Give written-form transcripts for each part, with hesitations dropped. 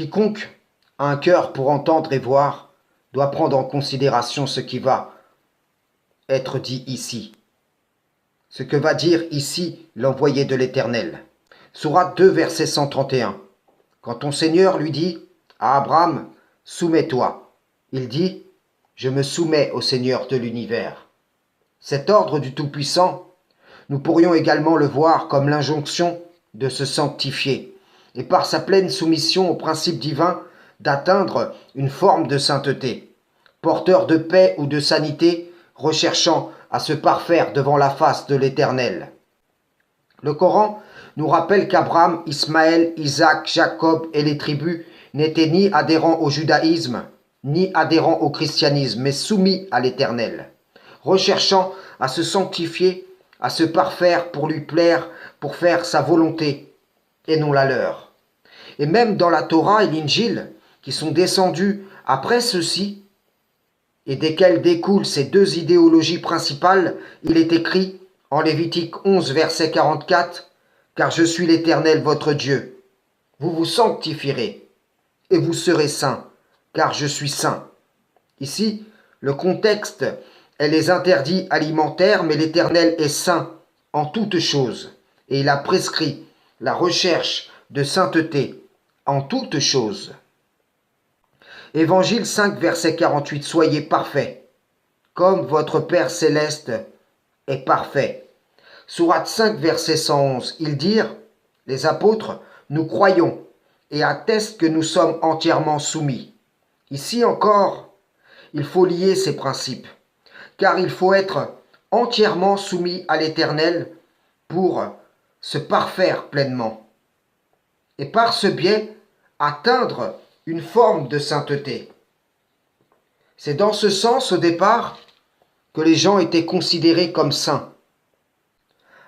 Quiconque a un cœur pour entendre et voir doit prendre en considération ce qui va être dit ici, ce que va dire ici l'envoyé de l'Éternel. Sourate 2, verset 131. Quand ton Seigneur lui dit à Abraham, soumets-toi, il dit, je me soumets au Seigneur de l'univers. Cet ordre du Tout-Puissant, nous pourrions également le voir comme l'injonction de se sanctifier, et par sa pleine soumission au principe divin d'atteindre une forme de sainteté, porteur de paix ou de sanité, recherchant à se parfaire devant la face de l'Éternel. Le Coran nous rappelle qu'Abraham, Ismaël, Isaac, Jacob et les tribus n'étaient ni adhérents au judaïsme, ni adhérents au christianisme, mais soumis à l'Éternel, recherchant à se sanctifier, à se parfaire pour lui plaire, pour faire sa volonté, et non la leur. Et même dans la Torah et l'Injil, qui sont descendus après ceux-ci, et desquels découlent ces deux idéologies principales, il est écrit en Lévitique 11, verset 44, « Car je suis l'Éternel votre Dieu. Vous vous sanctifierez, et vous serez saints, car je suis saint. » Ici, le contexte est les interdits alimentaires, mais l'Éternel est saint en toutes choses, et il a prescrit la recherche de sainteté en toutes choses. Évangile 5, verset 48, « Soyez parfaits, comme votre Père céleste est parfait. » Sourate 5, verset 111, ils dirent, les apôtres, nous croyons et attestent que nous sommes entièrement soumis. Ici encore, il faut lier ces principes, car il faut être entièrement soumis à l'Éternel pour se parfaire pleinement, et par ce biais atteindre une forme de sainteté. C'est dans ce sens, au départ, que les gens étaient considérés comme saints.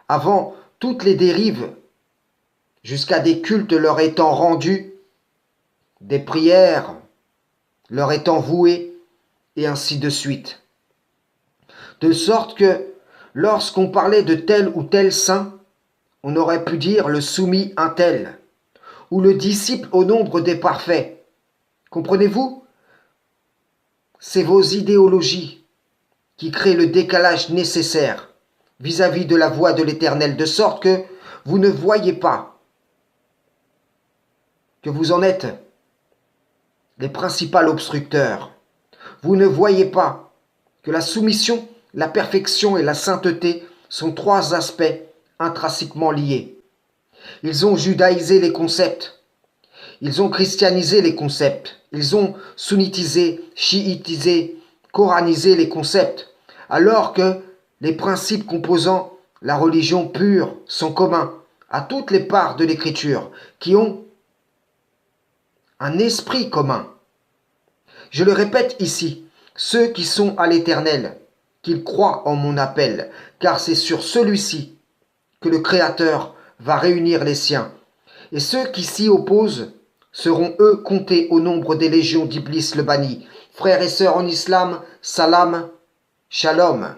Avant toutes les dérives, jusqu'à des cultes leur étant rendus, des prières leur étant vouées, et ainsi de suite. De sorte que, lorsqu'on parlait de tel ou tel saint, on aurait pu dire le soumis un tel, ou le disciple au nombre des parfaits. Comprenez-vous? C'est vos idéologies qui créent le décalage nécessaire vis-à-vis de la voix de l'Éternel, de sorte que vous ne voyez pas que vous en êtes les principaux obstructeurs. Vous ne voyez pas que la soumission, la perfection et la sainteté sont trois aspects intrinsèquement liés. Ils ont judaïsé les concepts. Ils ont christianisé les concepts, ils ont sunnitisé, chiitisé, coranisé les concepts, alors que les principes composant la religion pure sont communs à toutes les parts de l'Écriture, qui ont un esprit commun. Je le répète ici, ceux qui sont à l'Éternel, qu'ils croient en mon appel, car c'est sur celui-ci que le Créateur va réunir les siens, et ceux qui s'y opposent seront eux comptés au nombre des légions d'Iblis le banni. Frères et sœurs en islam, salam, shalom.